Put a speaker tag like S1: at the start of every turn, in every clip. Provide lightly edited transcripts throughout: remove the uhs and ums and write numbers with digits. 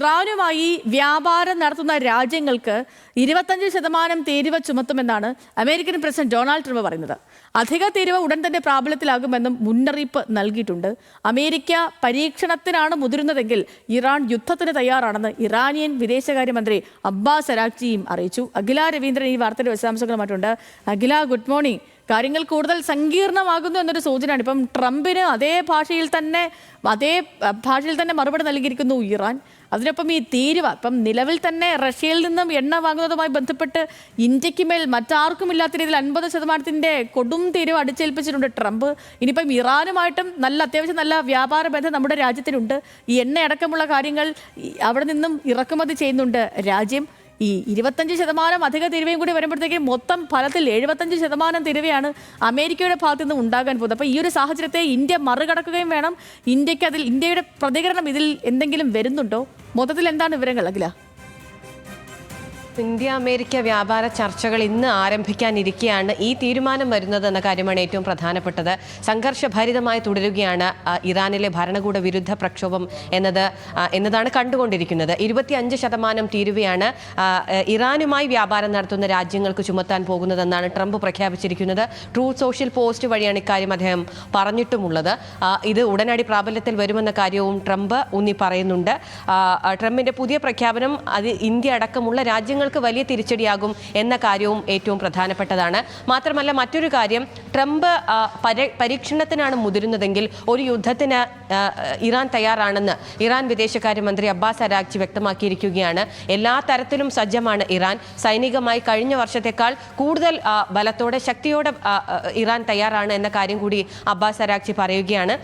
S1: ഇറാനുമായി വ്യാപാരം നടത്തുന്ന രാജ്യങ്ങൾക്ക് 25% തീരുവ ചുമത്തുമെന്നാണ് അമേരിക്കൻ പ്രസിഡന്റ് ഡൊണാൾഡ് ട്രംപ് പറയുന്നത്. അധിക തീരുവ ഉടൻ തന്നെ പ്രാബല്യത്തിലാകുമെന്നും മുന്നറിയിപ്പ് നൽകിയിട്ടുണ്ട്. അമേരിക്ക പരീക്ഷണത്തിനാണ് മുതിരുന്നതെങ്കിൽ ഇറാൻ യുദ്ധത്തിന് തയ്യാറാണെന്ന് ഇറാനിയൻ വിദേശകാര്യമന്ത്രി അബ്ബാസ് അരാഗ്ചിയും അറിയിച്ചു. അഖില രവീന്ദ്രൻ ഈ വാർത്തയുടെ വിശദാംശങ്ങളുമായിട്ടുണ്ട്. അഖില, ഗുഡ് മോർണിംഗ്. കാര്യങ്ങൾ കൂടുതൽ സങ്കീർണമാകുന്നു എന്നൊരു സൂചനയാണ്. ഇപ്പം ട്രംപിന് അതേ ഭാഷയിൽ തന്നെ മറുപടി നൽകിയിരിക്കുന്നു ഇറാൻ. അതിനൊപ്പം ഈ തീരുവ ഇപ്പം നിലവിൽ തന്നെ റഷ്യയിൽ നിന്നും എണ്ണ വാങ്ങുന്നതുമായി ബന്ധപ്പെട്ട് ഇന്ത്യക്ക് മേൽ മറ്റാർക്കും ഇല്ലാത്ത രീതിയിൽ 50% കൊടും തീരുവ അടിച്ചേൽപ്പിച്ചിട്ടുണ്ട് ട്രംപ്. ഇനിയിപ്പം ഇറാനുമായിട്ടും അത്യാവശ്യം നല്ല വ്യാപാര ബന്ധം നമ്മുടെ രാജ്യത്തിനുണ്ട്. ഈ എണ്ണയടക്കമുള്ള കാര്യങ്ങൾ അവിടെ നിന്നും ഇറക്കുമതി ചെയ്യുന്നുണ്ട് രാജ്യം. ഈ 25% അധിക തീരുവയും കൂടി വരുമ്പോഴത്തേക്കും മൊത്തം ഫലത്തിൽ 75% തീരുവയാണ് അമേരിക്കയുടെ ഭാഗത്തു നിന്ന് ഉണ്ടാകാൻ പോകുന്നത്. അപ്പോൾ ഈ ഒരു സാഹചര്യത്തെ ഇന്ത്യ മറികടക്കുകയും വേണം. ഇന്ത്യയുടെ പ്രതികരണം ഇതിൽ എന്തെങ്കിലും വരുന്നുണ്ടോ? മൊത്തത്തിൽ എന്താണ് വിവരങ്ങൾ, അഖില?
S2: ഇന്ത്യ അമേരിക്ക വ്യാപാര ചർച്ചകൾ ഇന്ന് ആരംഭിക്കാനിരിക്കെയാണ് ഈ തീരുമാനം വരുന്നത് എന്ന കാര്യമാണ് ഏറ്റവും പ്രധാനപ്പെട്ടത്. സംഘർഷഭരിതമായി തുടരുകയാണ് ഇറാനിലെ ഭരണകൂട വിരുദ്ധ പ്രക്ഷോഭം എന്നതാണ് കണ്ടുകൊണ്ടിരിക്കുന്നത്. 25% തീരുവയാണ് ഇറാനുമായി വ്യാപാരം നടത്തുന്ന രാജ്യങ്ങൾക്ക് ചുമത്താൻ പോകുന്നതെന്നാണ് ട്രംപ് പ്രഖ്യാപിച്ചിരിക്കുന്നത്. ട്രൂത്ത് സോഷ്യൽ പോസ്റ്റ് വഴിയാണ് ഇക്കാര്യം അദ്ദേഹം പറഞ്ഞിട്ടുമുള്ളത്. ഇത് ഉടനടി പ്രാബല്യത്തിൽ വരുമെന്ന കാര്യവും ട്രംപ് ഊന്നി പറയുന്നുണ്ട്. ട്രംപിന്റെ പുതിയ പ്രഖ്യാപനം അത് ഇന്ത്യ അടക്കമുള്ള രാജ്യങ്ങൾക്ക് വലിയ തിരിച്ചടിയാകും എന്ന കാര്യവും ഏറ്റവും പ്രധാനപ്പെട്ടതാണ്. മാത്രമല്ല, മറ്റൊരു കാര്യം, ട്രംപ് പരീക്ഷണത്തിനാണ് മുതിരുന്നതെങ്കിൽ ഒരു യുദ്ധത്തിന് ഇറാൻ തയ്യാറാണെന്ന് ഇറാൻ വിദേശകാര്യമന്ത്രി അബ്ബാസ് അരാഗ്ചി വ്യക്തമാക്കിയിരിക്കുകയാണ്. എല്ലാ തരത്തിലും സജ്ജമാണ് ഇറാൻ. സൈനികമായി കഴിഞ്ഞ വർഷത്തേക്കാൾ കൂടുതൽ ബലത്തോടെ ശക്തിയോടെ ഇറാൻ തയ്യാറാണ് എന്ന കാര്യം കൂടി അബ്ബാസ് അരാഗ്ചി പറയുകയാണ്.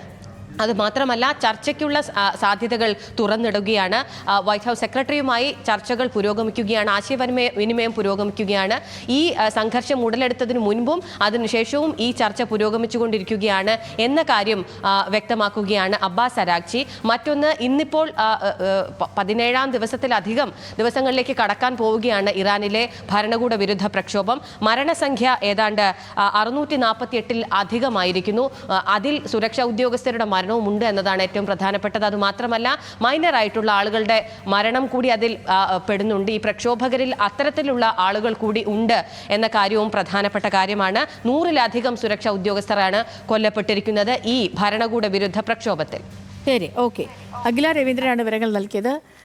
S2: അതുമാത്രമല്ല, ചർച്ചയ്ക്കുള്ള സാധ്യതകൾ തുറന്നിടുകയാണ്. വൈറ്റ് ഹൗസ് സെക്രട്ടറിയുമായി ചർച്ചകൾ പുരോഗമിക്കുകയാണ്, ആശയവിനിമയം പുരോഗമിക്കുകയാണ്. ഈ സംഘർഷം ഉടലെടുത്തതിന് മുൻപും അതിനുശേഷവും ഈ ചർച്ച പുരോഗമിച്ചുകൊണ്ടിരിക്കുകയാണ് എന്ന കാര്യം വ്യക്തമാക്കുകയാണ് അബ്ബാസ് അരാഗ്ചി. മറ്റൊന്ന്, ഇന്നിപ്പോൾ 17ാം ദിവസത്തിലധികം ദിവസങ്ങളിലേക്ക് കടക്കാൻ പോവുകയാണ് ഇറാനിലെ ഭരണകൂട വിരുദ്ധ പ്രക്ഷോഭം. മരണസംഖ്യ ഏതാണ്ട് 648-ൽ അധികമായിരിക്കുന്നു. അതിൽ സുരക്ഷാ ഉദ്യോഗസ്ഥരുടെ ഉണ്ട് എന്നതാണ് ഏറ്റവും പ്രധാനപ്പെട്ടത്. അതുമാത്രമല്ല, മൈനറായിട്ടുള്ള ആളുകളുടെ മരണം കൂടി അതിൽ പെടുന്നുണ്ട്. ഈ പ്രക്ഷോഭകരിൽ അത്തരത്തിലുള്ള ആളുകൾ കൂടി ഉണ്ട് എന്ന കാര്യവും പ്രധാനപ്പെട്ട കാര്യമാണ്. 100-ലധികം സുരക്ഷാ ഉദ്യോഗസ്ഥരാണ് കൊല്ലപ്പെട്ടിരിക്കുന്നത് ഈ ഭരണകൂട വിരുദ്ധ പ്രക്ഷോഭത്തിൽ.
S1: ശരി, ഓക്കെ. അഖില രവീന്ദ്രനാണ് വിവരങ്ങൾ നൽകിയത്.